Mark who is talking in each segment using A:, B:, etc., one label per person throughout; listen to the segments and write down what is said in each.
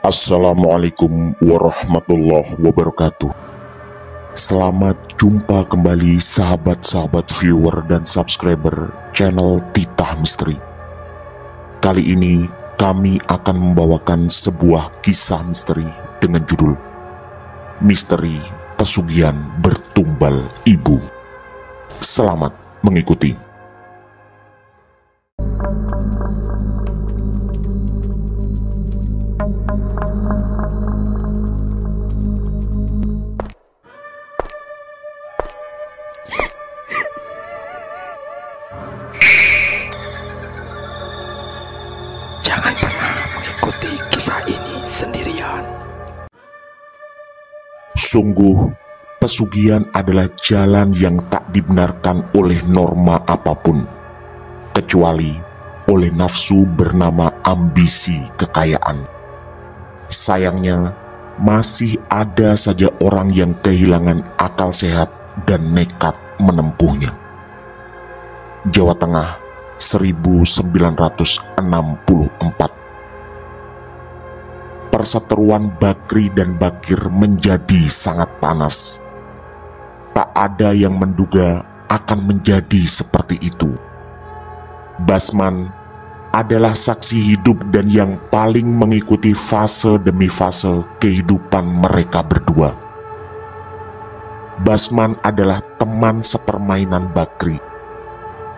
A: Assalamualaikum warahmatullahi wabarakatuh. Selamat jumpa kembali sahabat-sahabat viewer dan subscriber channel Titah Misteri. Kali ini kami akan membawakan sebuah kisah misteri dengan judul Misteri Pesugihan Bertumbal Ibu. Selamat mengikuti.
B: Jangan pernah mengikuti kisah ini sendirian.
A: Sungguh, pesugihan adalah jalan yang tak dibenarkan oleh norma apapun, kecuali oleh nafsu bernama ambisi kekayaan. Sayangnya, masih ada saja orang yang kehilangan akal sehat dan nekat menempuhnya. Jawa Tengah, 1964. Perseteruan Bakri dan Bakir menjadi sangat panas. Tak ada yang menduga akan menjadi seperti itu. Basman adalah saksi hidup dan yang paling mengikuti fase demi fase kehidupan mereka berdua. Basman adalah teman sepermainan Bakri.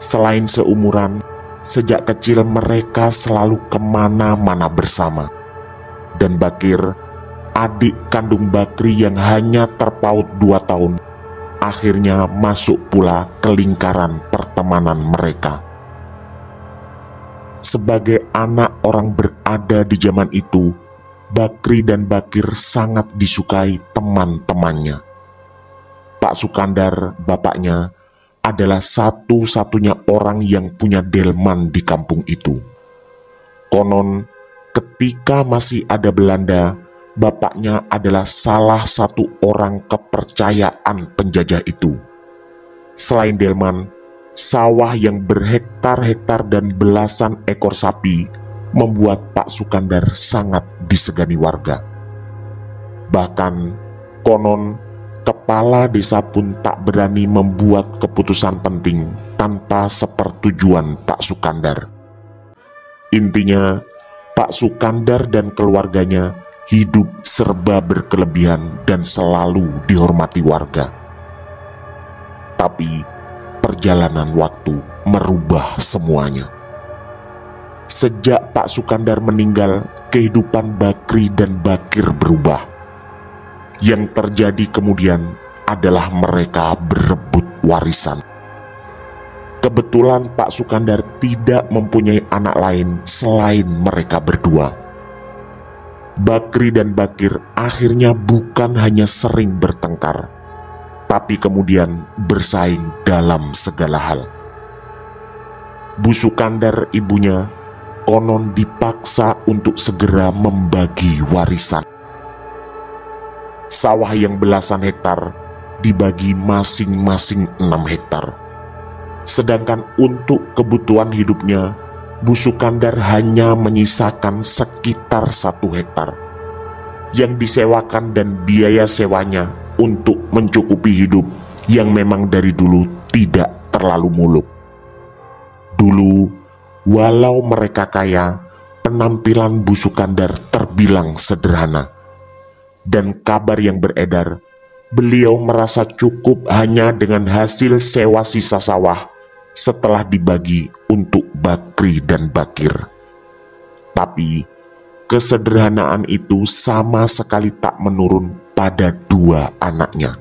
A: Selain seumuran, sejak kecil mereka selalu kemana-mana bersama. Dan Bakir, adik kandung Bakri yang hanya terpaut 2 tahun, akhirnya masuk pula ke lingkaran pertemanan mereka. Sebagai anak orang berada di zaman itu, Bakri dan Bakir sangat disukai teman-temannya. Pak Sukandar, bapaknya, adalah satu-satunya orang yang punya delman di kampung itu. Konon, ketika masih ada Belanda, bapaknya adalah salah satu orang kepercayaan penjajah itu. Selain delman, sawah yang berhektar-hektar dan belasan ekor sapi membuat Pak Sukandar sangat disegani warga. Bahkan, konon, kepala desa pun tak berani membuat keputusan penting tanpa sepersetujuan Pak Sukandar. Intinya, Pak Sukandar dan keluarganya hidup serba berkelebihan dan selalu dihormati warga. Tapi, perjalanan waktu merubah semuanya. Sejak Pak Sukandar meninggal, kehidupan Bakri dan Bakir berubah. Yang terjadi kemudian adalah mereka berebut warisan. Kebetulan Pak Sukandar tidak mempunyai anak lain selain mereka berdua. Bakri dan Bakir akhirnya bukan hanya sering bertengkar, tapi kemudian bersaing dalam segala hal. Bu Sukandar, ibunya, konon dipaksa untuk segera membagi warisan. Sawah yang belasan hektar dibagi masing-masing 6 hektar. Sedangkan untuk kebutuhan hidupnya, Bu Sukandar hanya menyisakan sekitar 1 hektar yang disewakan dan biaya sewanya untuk mencukupi hidup yang memang dari dulu tidak terlalu muluk. Dulu, walau mereka kaya, penampilan Bu Sukandar terbilang sederhana. Dan kabar yang beredar, beliau merasa cukup hanya dengan hasil sewa sisa sawah setelah dibagi untuk Bakri dan Bakir. Tapi, kesederhanaan itu sama sekali tak menurun pada 2 anaknya.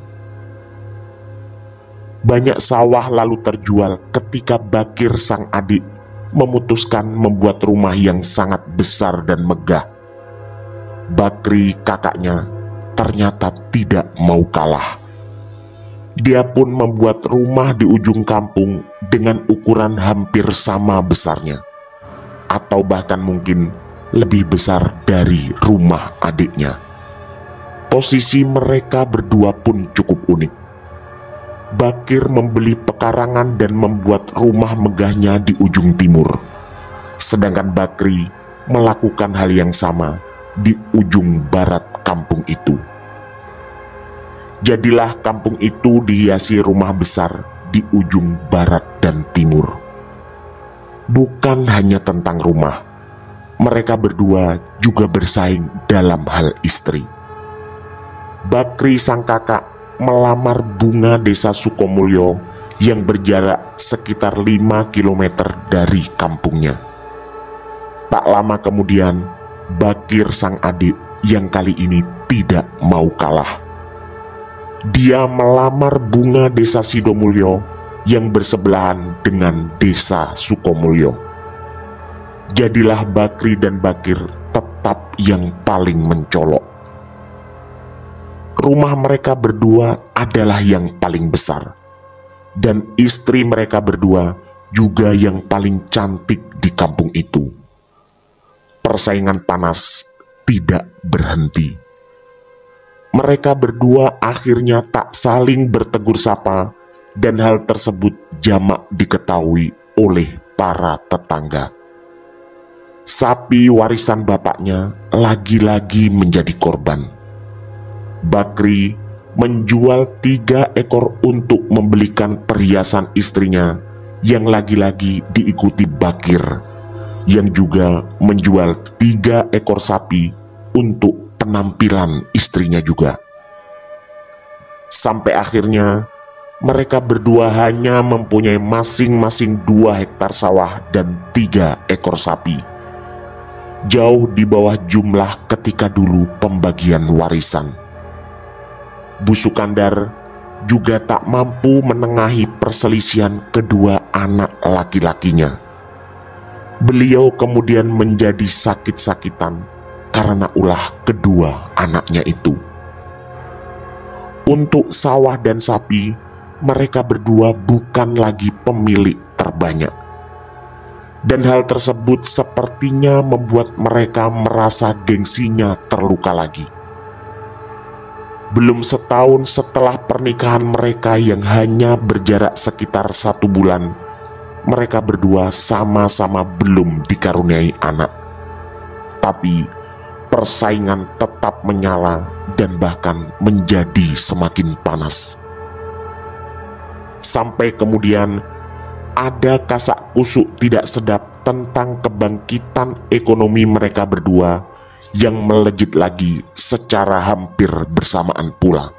A: Banyak sawah lalu terjual ketika Bakir sang adik memutuskan membuat rumah yang sangat besar dan megah. Bakri, kakaknya, ternyata tidak mau kalah. Dia pun membuat rumah di ujung kampung dengan ukuran hampir sama besarnya, atau bahkan mungkin lebih besar dari rumah adiknya. Posisi mereka berdua pun cukup unik. Bakir membeli pekarangan dan membuat rumah megahnya di ujung timur, sedangkan Bakri melakukan hal yang sama di ujung barat kampung itu. Jadilah kampung itu dihiasi rumah besar di ujung barat dan timur. Bukan hanya tentang rumah, mereka berdua juga bersaing dalam hal istri. Bakri sang kakak melamar Bunga desa Sukomulyo yang berjarak sekitar 5 km dari kampungnya. Tak lama kemudian, Bakir sang adik yang kali ini tidak mau kalah. Dia melamar Bunga desa Sidomulyo yang bersebelahan dengan desa Sukomulyo. Jadilah Bakri dan Bakir tetap yang paling mencolok. Rumah mereka berdua adalah yang paling besar, dan istri mereka berdua juga yang paling cantik di kampung itu. Persaingan panas tidak berhenti. Mereka berdua akhirnya tak saling bertegur sapa, dan hal tersebut jamak diketahui oleh para tetangga. Sapi warisan bapaknya lagi-lagi menjadi korban. Bakri menjual 3 ekor untuk membelikan perhiasan istrinya yang lagi-lagi diikuti Bakir, yang juga menjual 3 ekor sapi untuk penampilan istrinya juga. Sampai akhirnya mereka berdua hanya mempunyai masing-masing 2 hektar sawah dan 3 ekor sapi. Jauh di bawah jumlah ketika dulu pembagian warisan. Bu Sukandar juga tak mampu menengahi perselisihan kedua anak laki-lakinya. Beliau kemudian menjadi sakit-sakitan karena ulah kedua anaknya itu. Untuk sawah dan sapi, mereka berdua bukan lagi pemilik terbanyak. Dan hal tersebut sepertinya membuat mereka merasa gengsinya terluka lagi. Belum setahun setelah pernikahan mereka yang hanya berjarak sekitar 1 bulan, mereka berdua sama-sama belum dikaruniai anak. Tapi persaingan tetap menyala dan bahkan menjadi semakin panas. Sampai kemudian ada kasak kusuk tidak sedap tentang kebangkitan ekonomi mereka berdua yang melejit lagi secara hampir bersamaan pula.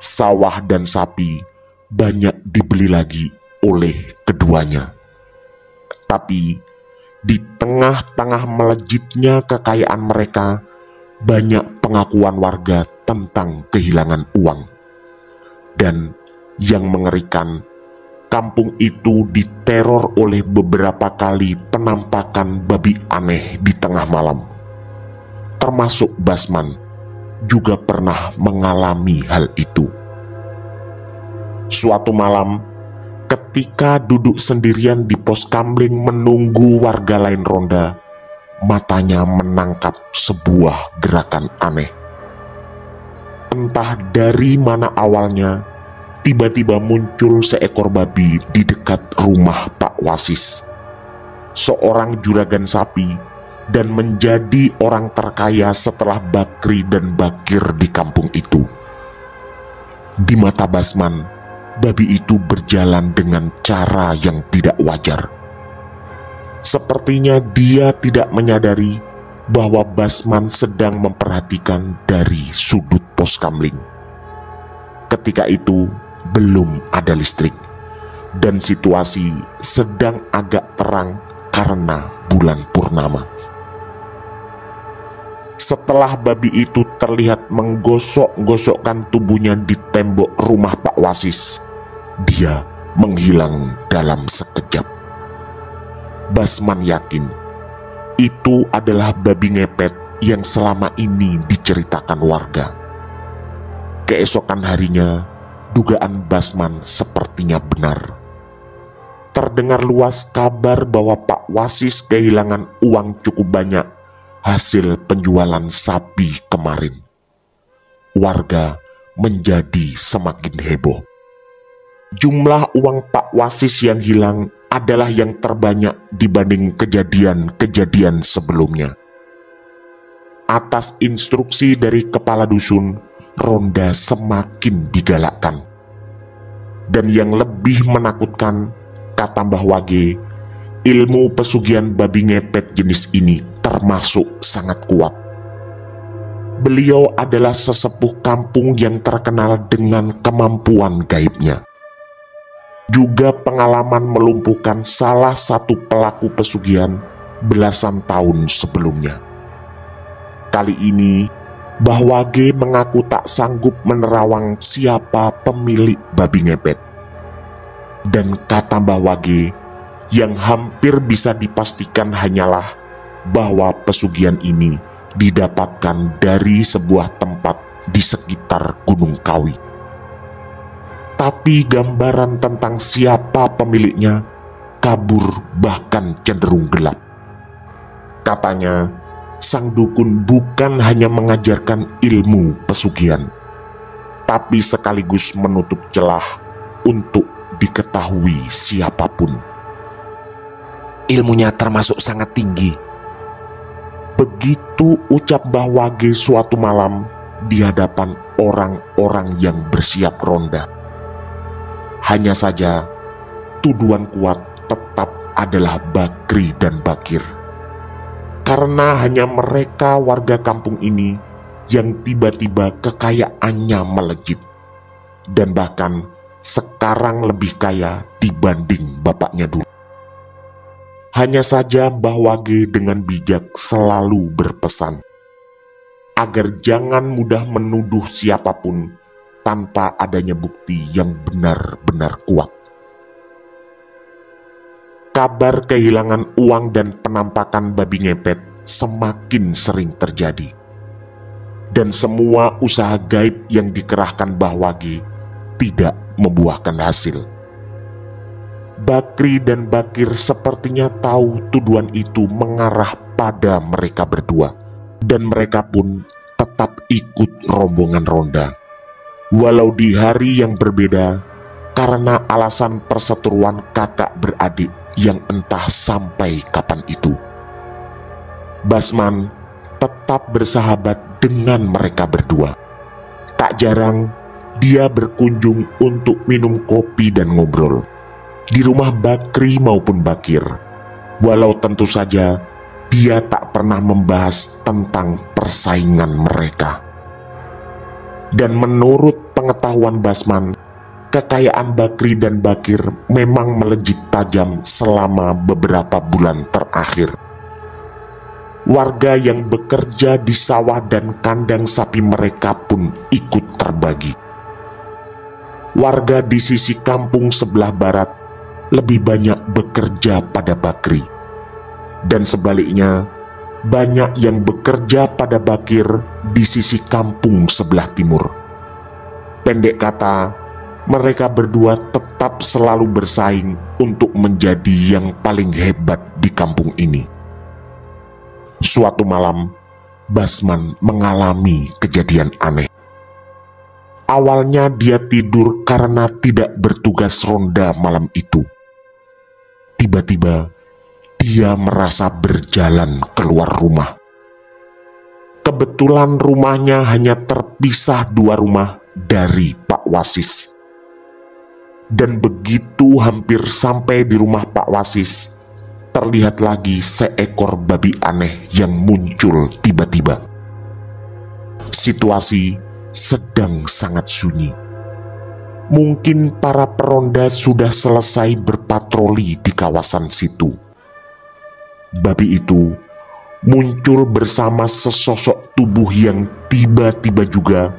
A: Sawah dan sapi banyak dibeli lagi oleh keduanya. Tapi di tengah-tengah melejitnya kekayaan mereka, banyak pengakuan warga tentang kehilangan uang. Dan yang mengerikan, kampung itu diteror oleh beberapa kali penampakan babi aneh di tengah malam. Termasuk Basman juga pernah mengalami hal itu. Suatu malam, ketika duduk sendirian di pos kamling menunggu warga lain ronda, matanya menangkap sebuah gerakan aneh. Entah dari mana awalnya, tiba-tiba muncul seekor babi di dekat rumah Pak Wasis, seorang juragan sapi, dan menjadi orang terkaya setelah Bakri dan Bakir di kampung itu. Di mata Basman, babi itu berjalan dengan cara yang tidak wajar. Sepertinya dia tidak menyadari bahwa Basman sedang memperhatikan dari sudut pos kamling. Ketika itu belum ada listrik, dan situasi sedang agak terang karena bulan purnama. Setelah babi itu terlihat menggosok-gosokkan tubuhnya di tembok rumah Pak Wasis, dia menghilang dalam sekejap. Basman yakin itu adalah babi ngepet yang selama ini diceritakan warga. Keesokan harinya, dugaan Basman sepertinya benar. Terdengar luas kabar bahwa Pak Wasis kehilangan uang cukup banyak hasil penjualan sapi kemarin. Warga menjadi semakin heboh. Jumlah uang Pak Wasis yang hilang adalah yang terbanyak dibanding kejadian-kejadian sebelumnya. atas instruksi dari kepala dusun, ronda semakin digalakkan. Dan yang lebih menakutkan, kata Mbah Wage, ilmu pesugihan babi ngepet jenis ini termasuk sangat kuat. Beliau adalah sesepuh kampung yang terkenal dengan kemampuan gaibnya. Juga pengalaman melumpuhkan salah satu pelaku pesugihan belasan tahun sebelumnya. Kali ini, Mbah Wage mengaku tak sanggup menerawang siapa pemilik babi ngepet. Dan kata Mbah Wage, yang hampir bisa dipastikan hanyalah bahwa pesugihan ini didapatkan dari sebuah tempat di sekitar Gunung Kawi. Tapi gambaran tentang siapa pemiliknya kabur bahkan cenderung gelap. Katanya, sang dukun bukan hanya mengajarkan ilmu pesugihan, tapi sekaligus menutup celah untuk diketahui siapapun.
B: Ilmunya termasuk sangat tinggi.
A: Begitu ucap Mbah Wage suatu malam di hadapan orang-orang yang bersiap ronda. Hanya saja, tuduhan kuat tetap adalah Bakri dan Bakir. Karena hanya mereka warga kampung ini yang tiba-tiba kekayaannya melejit. Dan bahkan sekarang lebih kaya dibanding bapaknya dulu. Hanya saja Mbah Wage dengan bijak selalu berpesan agar jangan mudah menuduh siapapun tanpa adanya bukti yang benar-benar kuat. Kabar kehilangan uang dan penampakan babi ngepet semakin sering terjadi. Dan semua usaha gaib yang dikerahkan Mbah Wage tidak membuahkan hasil. Bakri dan Bakir sepertinya tahu tuduhan itu mengarah pada mereka berdua. Dan mereka pun tetap ikut rombongan ronda. Walau di hari yang berbeda, karena alasan perseteruan kakak beradik yang entah sampai kapan itu. Basman tetap bersahabat dengan mereka berdua. Tak jarang dia berkunjung untuk minum kopi dan ngobrol di rumah Bakri maupun Bakir. Walau tentu saja dia tak pernah membahas tentang persaingan mereka. Dan menurut pengetahuan Basman, kekayaan Bakri dan Bakir memang melejit tajam selama beberapa bulan terakhir. Warga yang bekerja di sawah dan kandang sapi mereka pun ikut terbagi. Warga di sisi kampung sebelah barat lebih banyak bekerja pada Bakri. Dan sebaliknya, banyak yang bekerja pada Bakir di sisi kampung sebelah timur. Pendek kata, mereka berdua tetap selalu bersaing untuk menjadi yang paling hebat di kampung ini. Suatu malam, Basman mengalami kejadian aneh. Awalnya dia tidur karena tidak bertugas ronda malam itu. Tiba-tiba, dia merasa berjalan keluar rumah. Kebetulan rumahnya hanya terpisah 2 rumah dari Pak Wasis. Dan begitu hampir sampai di rumah Pak Wasis, terlihat lagi seekor babi aneh yang muncul tiba-tiba. Situasi sedang sangat sunyi. Mungkin para peronda sudah selesai berpatroli di kawasan situ. Babi itu muncul bersama sesosok tubuh yang tiba-tiba juga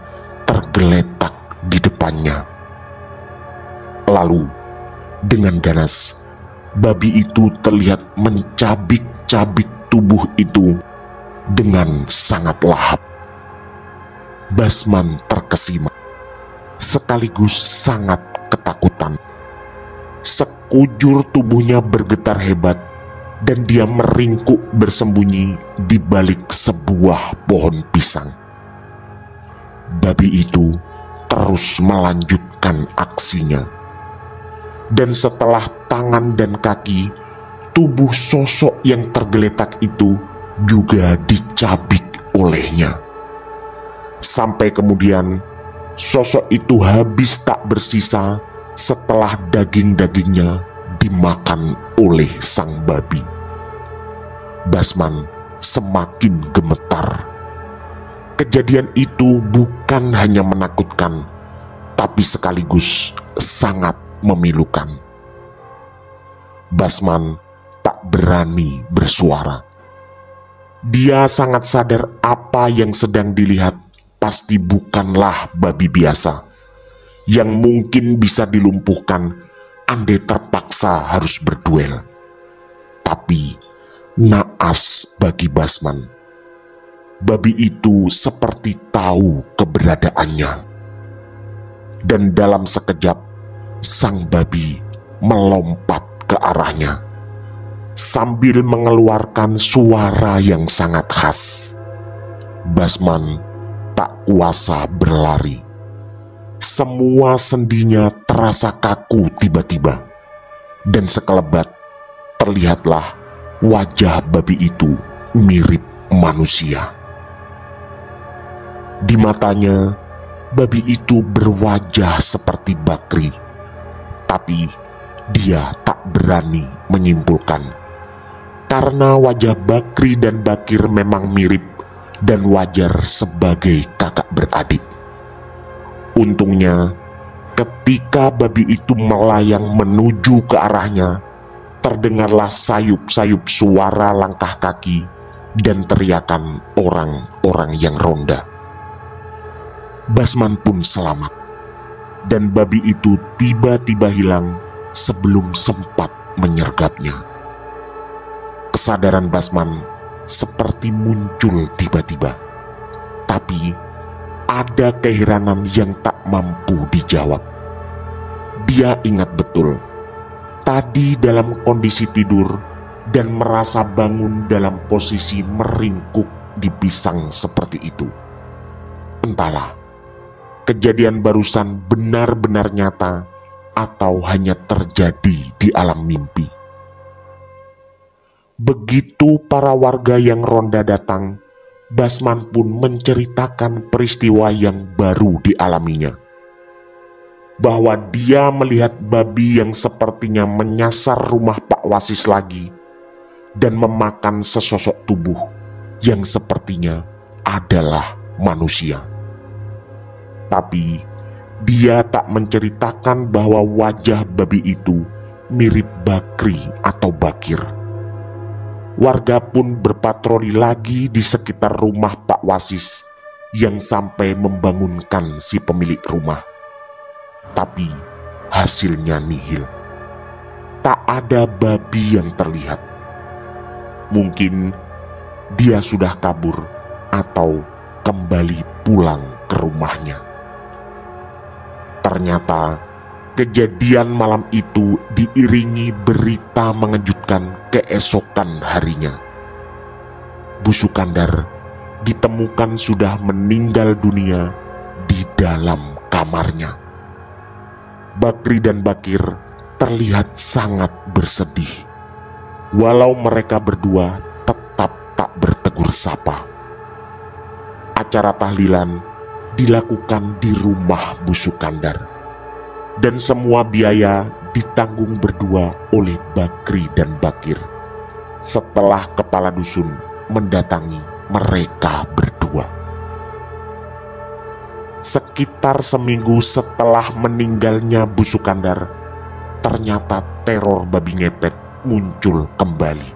A: tergeletak di depannya. Lalu, dengan ganas, babi itu terlihat mencabik-cabik tubuh itu dengan sangat lahap. Basman terkesima, sekaligus sangat ketakutan. Sekujur tubuhnya bergetar hebat, dan dia meringkuk bersembunyi di balik sebuah pohon pisang. Babi itu terus melanjutkan aksinya. Dan setelah tangan dan kaki, tubuh sosok yang tergeletak itu juga dicabik olehnya. Sampai kemudian sosok itu habis tak bersisa setelah daging-dagingnya dimakan oleh sang babi. Basman semakin gemetar. Kejadian itu bukan hanya menakutkan, tapi sekaligus sangat memilukan. Basman tak berani bersuara. Dia sangat sadar apa yang sedang dilihat pasti bukanlah babi biasa yang mungkin bisa dilumpuhkan andai terpaksa harus berduel. Tapi naas bagi Basman, babi itu seperti tahu keberadaannya. Dan dalam sekejap, sang babi melompat ke arahnya sambil mengeluarkan suara yang sangat khas. Basman tak kuasa berlari. Semua sendinya terasa kaku tiba-tiba, dan sekelebat terlihatlah wajah babi itu mirip manusia. Di matanya, babi itu berwajah seperti Bakri, tapi dia tak berani menyimpulkan, karena wajah Bakri dan Bakir memang mirip dan wajar sebagai kakak beradik. Untungnya, ketika babi itu melayang menuju ke arahnya, terdengarlah sayup-sayup suara langkah kaki dan teriakan orang-orang yang ronda. Basman pun selamat, dan babi itu tiba-tiba hilang sebelum sempat menyergapnya. Kesadaran Basman seperti muncul tiba-tiba, tapi ada keheranan yang tak mampu dijawab. Dia ingat betul, tadi dalam kondisi tidur dan merasa bangun dalam posisi meringkuk di pisang seperti itu. Entahlah, kejadian barusan benar-benar nyata atau hanya terjadi di alam mimpi. Begitu para warga yang ronda datang, Basman pun menceritakan peristiwa yang baru dialaminya. Bahwa dia melihat babi yang sepertinya menyasar rumah Pak Wasis lagi dan memakan sesosok tubuh yang sepertinya adalah manusia. Tapi dia tak menceritakan bahwa wajah babi itu mirip Bakri atau Bakir. Warga pun berpatroli lagi di sekitar rumah Pak Wasis yang sampai membangunkan si pemilik rumah. Tapi hasilnya nihil. Tak ada babi yang terlihat. Mungkin dia sudah kabur atau kembali pulang ke rumahnya. Ternyata kejadian malam itu diiringi berita mengejutkan keesokan harinya. Bu Sukandar ditemukan sudah meninggal dunia di dalam kamarnya. Bakri dan Bakir terlihat sangat bersedih, walau mereka berdua tetap tak bertegur sapa. Acara tahlilan dilakukan di rumah Bu Sukandar, dan semua biaya ditanggung berdua oleh Bakri dan Bakir setelah kepala dusun mendatangi mereka berdua. Sekitar seminggu setelah meninggalnya Bu Sukandar, ternyata teror babi ngepet muncul kembali.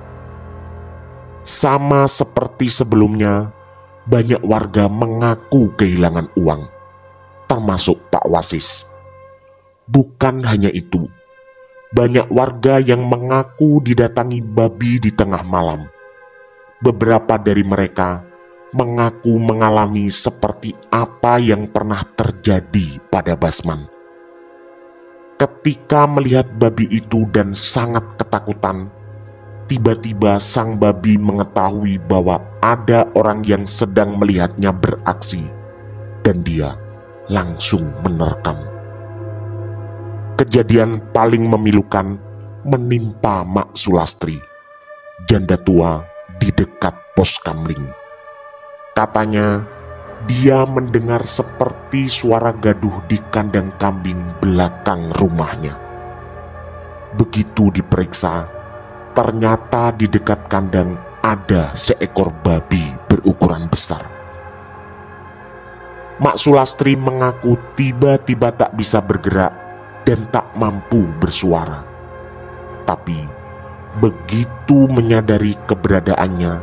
A: Sama seperti sebelumnya, banyak warga mengaku kehilangan uang, termasuk Pak Wasis. Bukan hanya itu, banyak warga yang mengaku didatangi babi di tengah malam. Beberapa dari mereka mengaku mengalami seperti apa yang pernah terjadi pada Basman. Ketika melihat babi itu dan sangat ketakutan, tiba-tiba sang babi mengetahui bahwa ada orang yang sedang melihatnya beraksi, dan dia langsung menerkam. Kejadian paling memilukan menimpa Mak Sulastri, janda tua di dekat pos kamling. Katanya, dia mendengar seperti suara gaduh di kandang kambing belakang rumahnya. Begitu diperiksa, ternyata di dekat kandang ada seekor babi berukuran besar. Mak Sulastri mengaku tiba-tiba tak bisa bergerak dan tak mampu bersuara. Tapi begitu menyadari keberadaannya,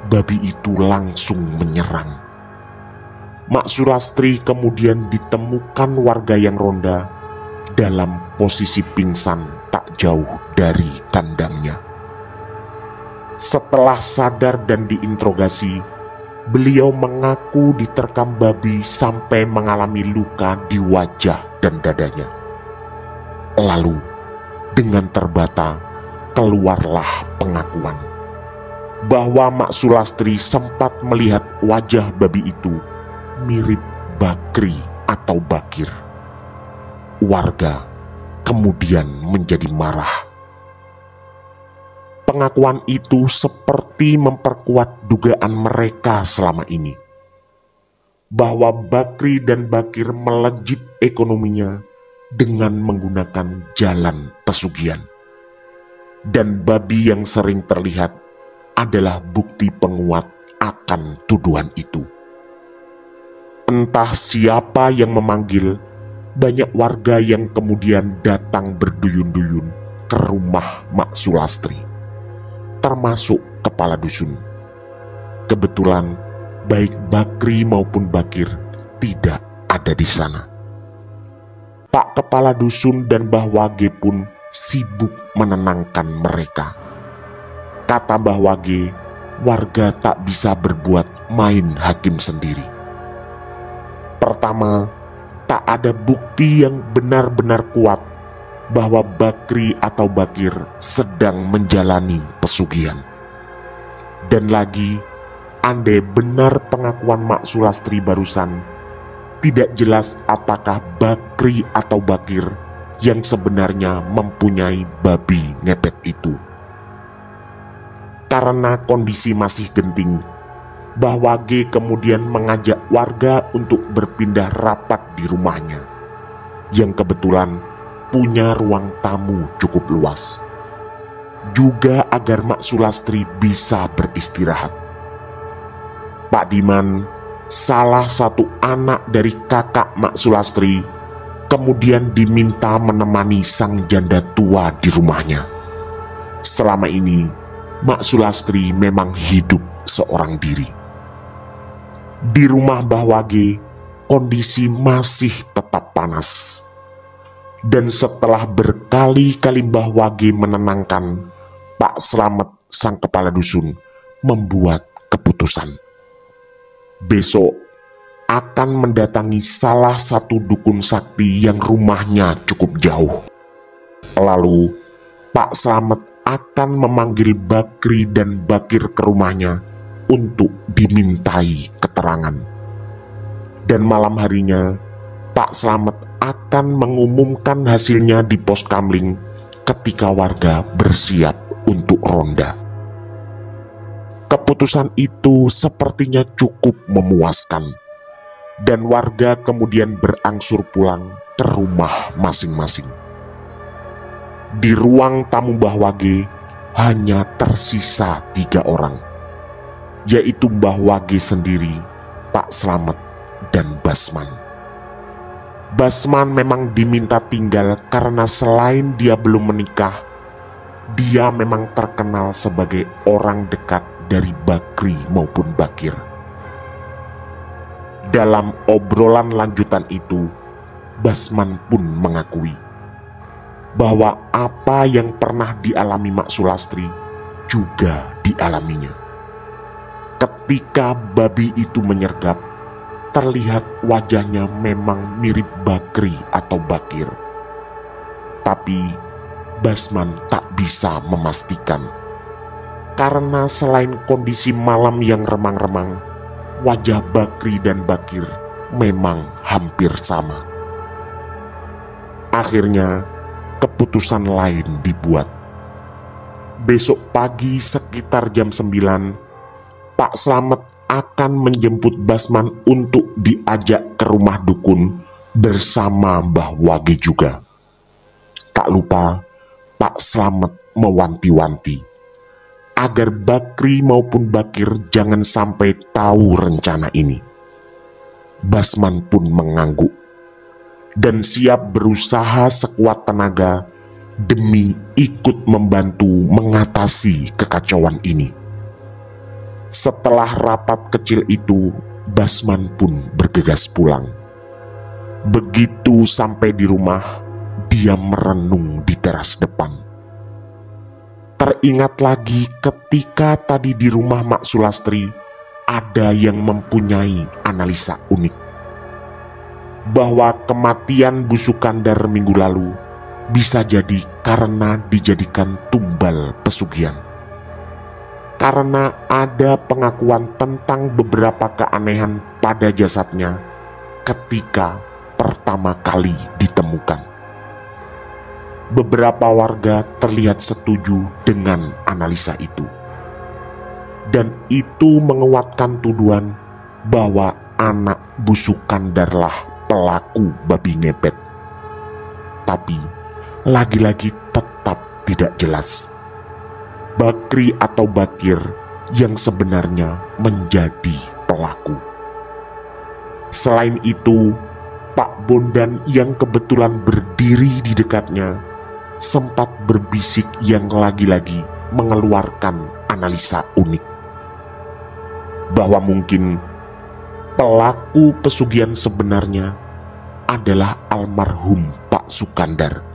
A: babi itu langsung menyerang. Mak Sulastri kemudian ditemukan warga yang ronda dalam posisi pingsan tak jauh dari kandangnya. Setelah sadar dan diinterogasi, beliau mengaku diterkam babi sampai mengalami luka di wajah dan dadanya. Lalu, dengan terbata, keluarlah pengakuan bahwa Mak Sulastri sempat melihat wajah babi itu mirip Bakri atau Bakir. Warga kemudian menjadi marah. Pengakuan itu seperti memperkuat dugaan mereka selama ini, bahwa Bakri dan Bakir melejit ekonominya dengan menggunakan jalan pesugihan. Dan babi yang sering terlihat adalah bukti penguat akan tuduhan itu. Entah siapa yang memanggil, banyak warga yang kemudian datang berduyun-duyun ke rumah Mak Sulastri, termasuk kepala dusun. Kebetulan baik Bakri maupun Bakir tidak ada di sana. Pak Kepala Dusun dan Mbah Wage pun sibuk menenangkan mereka. Kata Mbah Wage, warga tak bisa berbuat main hakim sendiri. Pertama, tak ada bukti yang benar-benar kuat bahwa Bakri atau Bakir sedang menjalani pesugihan. Dan lagi, andai benar pengakuan Mak Sulastri barusan, tidak jelas apakah Bakri atau Bakir yang sebenarnya mempunyai babi ngepet itu. Karena kondisi masih genting, Mbah Wage kemudian mengajak warga untuk berpindah rapat di rumahnya, yang kebetulan punya ruang tamu cukup luas, juga agar Mak Sulastri bisa beristirahat. Pak Diman, salah satu anak dari kakak Mak Sulastri, kemudian diminta menemani sang janda tua di rumahnya. Selama ini, Mak Sulastri memang hidup seorang diri. Di rumah Mbah Wage, kondisi masih tetap panas. Dan setelah berkali-kali Mbah Wage menenangkan, Pak Slamet sang kepala dusun membuat keputusan. Besok akan mendatangi salah satu dukun sakti yang rumahnya cukup jauh. Lalu Pak Slamet akan memanggil Bakri dan Bakir ke rumahnya untuk dimintai keterangan. Dan malam harinya Pak Slamet akan mengumumkan hasilnya di pos kamling ketika warga bersiap untuk ronda. Keputusan itu sepertinya cukup memuaskan, dan warga kemudian berangsur pulang ke rumah masing-masing. Di ruang tamu Mbah Wage hanya tersisa 3 orang, yaitu Mbah Wage sendiri, Pak Slamet, dan Basman. Basman memang diminta tinggal karena selain dia belum menikah, dia memang terkenal sebagai orang dekat dari Bakri maupun Bakir. Dalam obrolan lanjutan itu, Basman pun mengakui bahwa apa yang pernah dialami Mak Sulastri juga dialaminya. Ketika babi itu menyergap, terlihat wajahnya memang mirip Bakri atau Bakir. Tapi Basman tak bisa memastikan, karena selain kondisi malam yang remang-remang, wajah Bakri dan Bakir memang hampir sama. Akhirnya keputusan lain dibuat. Besok pagi sekitar jam 9, Pak Slamet akan menjemput Basman untuk diajak ke rumah dukun bersama Mbah Wage juga. Tak lupa Pak Slamet mewanti-wanti agar Bakri maupun Bakir jangan sampai tahu rencana ini. Basman pun mengangguk dan siap berusaha sekuat tenaga demi ikut membantu mengatasi kekacauan ini. Setelah rapat kecil itu, Basman pun bergegas pulang. Begitu sampai di rumah, dia merenung di teras depan. Teringat lagi ketika tadi di rumah Mak Sulastri ada yang mempunyai analisa unik, bahwa kematian Bu Sukandar minggu lalu bisa jadi karena dijadikan tumbal pesugihan. Karena ada pengakuan tentang beberapa keanehan pada jasadnya ketika pertama kali ditemukan. Beberapa warga terlihat setuju dengan analisa itu, dan itu menguatkan tuduhan bahwa anak Bu Sukandarlah pelaku babi ngepet. Tapi lagi-lagi tetap tidak jelas Bakri atau Bakir yang sebenarnya menjadi pelaku. Selain itu, Pak Bondan yang kebetulan berdiri di dekatnya sempat berbisik yang lagi-lagi mengeluarkan analisa unik, bahwa mungkin pelaku pesugihan sebenarnya adalah almarhum Pak Sukandar,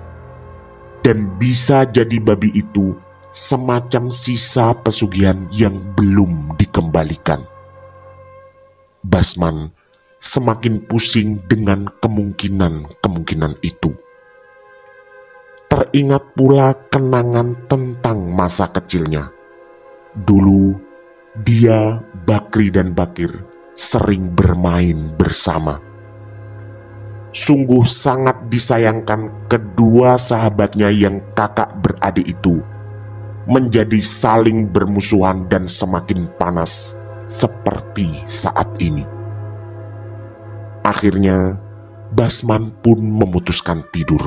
A: dan bisa jadi babi itu semacam sisa pesugihan yang belum dikembalikan. Basman semakin pusing dengan kemungkinan itu. Teringat pula kenangan tentang masa kecilnya. Dulu dia, Bakri dan Bakir sering bermain bersama. Sungguh sangat disayangkan kedua sahabatnya yang kakak beradik itu menjadi saling bermusuhan dan semakin panas seperti saat ini. Akhirnya Basman pun memutuskan tidur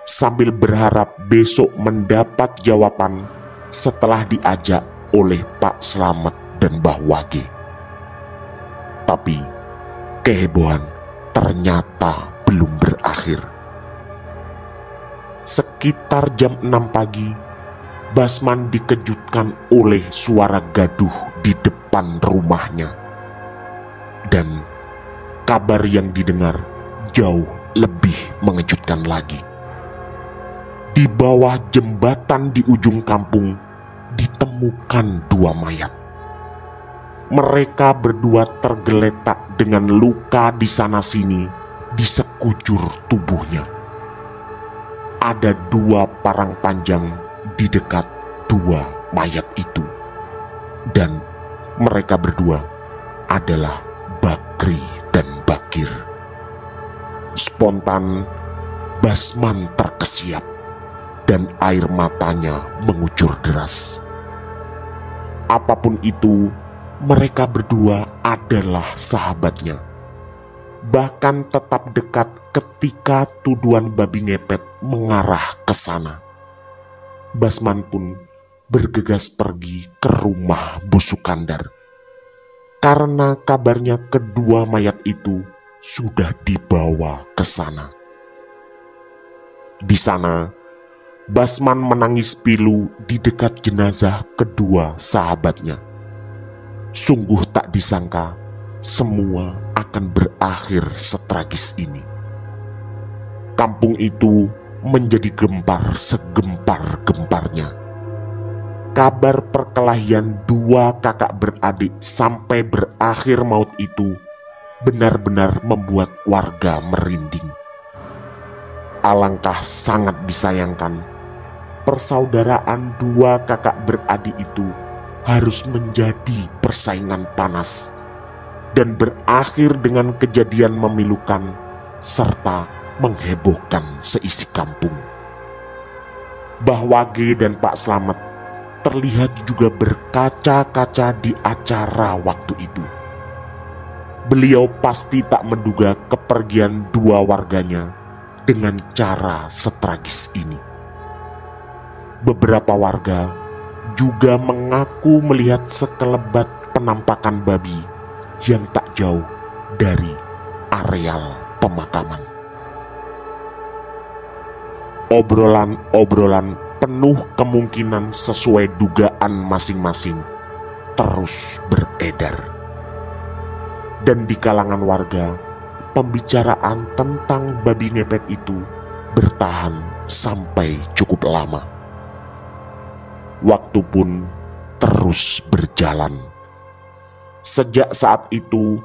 A: sambil berharap besok mendapat jawaban setelah diajak oleh Pak Slamet dan Mbah Wage. Tapi kehebohan ternyata belum berakhir. Sekitar jam 6 pagi, Basman dikejutkan oleh suara gaduh di depan rumahnya. Dan kabar yang didengar jauh lebih mengejutkan lagi. Di bawah jembatan di ujung kampung ditemukan dua mayat. Mereka berdua tergeletak dengan luka di sana-sini di sekujur tubuhnya. Ada dua parang panjang di dekat dua mayat itu, dan mereka berdua adalah Bakri dan Bakir. Spontan Basman terkesiap dan air matanya mengucur deras. Apapun itu, mereka berdua adalah sahabatnya. Bahkan tetap dekat ketika tuduhan babi ngepet mengarah ke sana. Basman pun bergegas pergi ke rumah Bu Sukandar, karena kabarnya kedua mayat itu sudah dibawa ke sana. Di sana, Basman menangis pilu di dekat jenazah kedua sahabatnya. Sungguh tak disangka semua akan berakhir setragis ini. Kampung itu menjadi gempar segempar-gemparnya. Kabar perkelahian dua kakak beradik sampai berakhir maut itu benar-benar membuat warga merinding. Alangkah sangat disayangkan, persaudaraan dua kakak beradik itu harus menjadi persaingan panas dan berakhir dengan kejadian memilukan serta menghebohkan seisi kampung. Mbah Wage dan Pak Slamet terlihat juga berkaca-kaca di acara waktu itu. Beliau pasti tak menduga kepergian dua warganya dengan cara setragis ini. Beberapa warga juga mengaku melihat sekelebat penampakan babi yang tak jauh dari areal pemakaman. Obrolan-obrolan penuh kemungkinan sesuai dugaan masing-masing terus beredar. Dan di kalangan warga, pembicaraan tentang babi ngepet itu bertahan sampai cukup lama. Waktu pun terus berjalan. Sejak saat itu,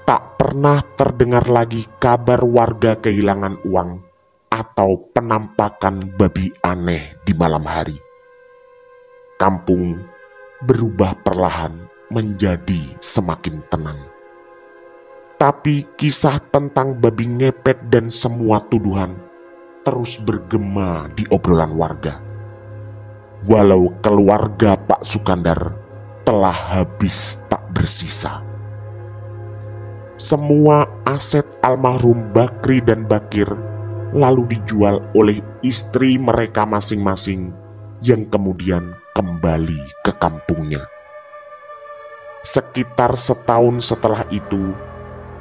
A: tak pernah terdengar lagi kabar warga kehilangan uang atau penampakan babi aneh di malam hari. Kampung berubah perlahan menjadi semakin tenang. Tapi kisah tentang babi ngepet dan semua tuduhan terus bergema di obrolan warga. Walau keluarga Pak Sukandar telah habis tak bersisa. Semua aset almarhum Bakri dan Bakir lalu dijual oleh istri mereka masing-masing yang kemudian kembali ke kampungnya. Sekitar setahun setelah itu,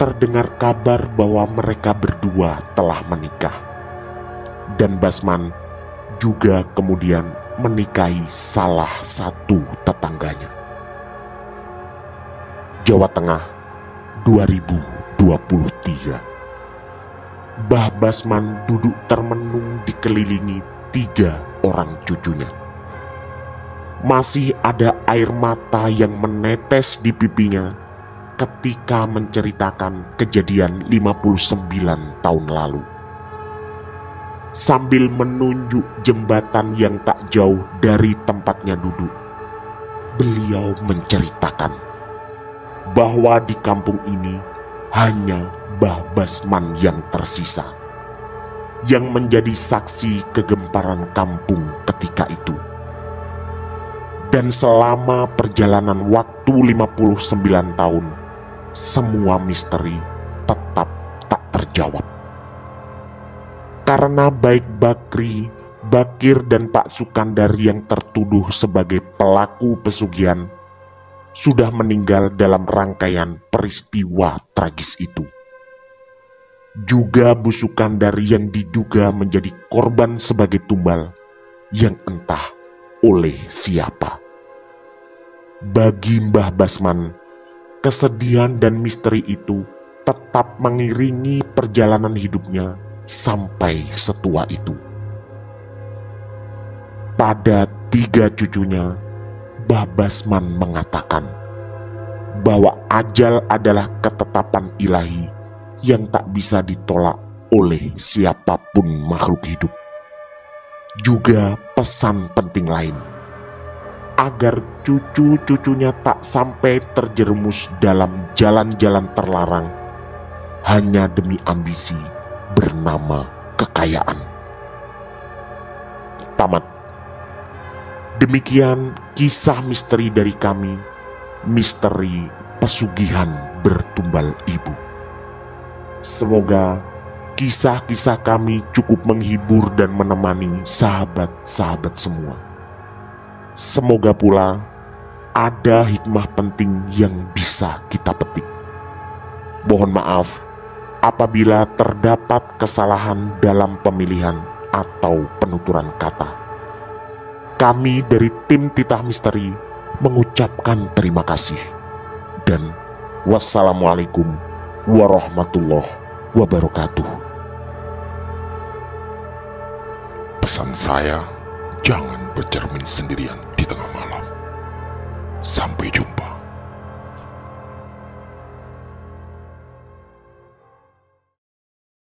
A: terdengar kabar bahwa mereka berdua telah menikah. Dan Basman juga kemudian menikahi salah satu tetangganya. Jawa Tengah 2023. Mbah Basman duduk termenung dikelilingi 3 orang cucunya. Masih ada air mata yang menetes di pipinya ketika menceritakan kejadian 59 tahun lalu. Sambil menunjuk jembatan yang tak jauh dari tempatnya duduk, beliau menceritakan bahwa di kampung ini hanya Mbah Basman yang tersisa, yang menjadi saksi kegemparan kampung ketika itu. Dan selama perjalanan waktu 59 tahun, semua misteri tetap tak terjawab. Karena baik Bakri, Bakir dan Pak Sukandar yang tertuduh sebagai pelaku pesugihan sudah meninggal dalam rangkaian peristiwa tragis itu. Juga Bu Sukandar yang diduga menjadi korban sebagai tumbal yang entah oleh siapa. Bagi Mbah Basman, kesedihan dan misteri itu tetap mengiringi perjalanan hidupnya sampai setua itu. Pada 3 cucunya, Mbah Basman mengatakan bahwa ajal adalah ketetapan ilahi yang tak bisa ditolak oleh siapapun makhluk hidup. Juga pesan penting lain, agar cucu-cucunya tak sampai terjerumus dalam jalan-jalan terlarang hanya demi ambisi bernama kekayaan. Tamat. Demikian kisah misteri dari kami, misteri pesugihan bertumbal ibu. Semoga kisah-kisah kami cukup menghibur dan menemani sahabat-sahabat semua. Semoga pula ada hikmah penting yang bisa kita petik. Mohon maaf apabila terdapat kesalahan dalam pemilihan atau penuturan kata. Kami dari tim Titah Misteri mengucapkan terima kasih. Dan wassalamualaikum warahmatullahi wabarakatuh.
C: Pesan saya, jangan bercermin sendirian di tengah malam. Sampai jumpa.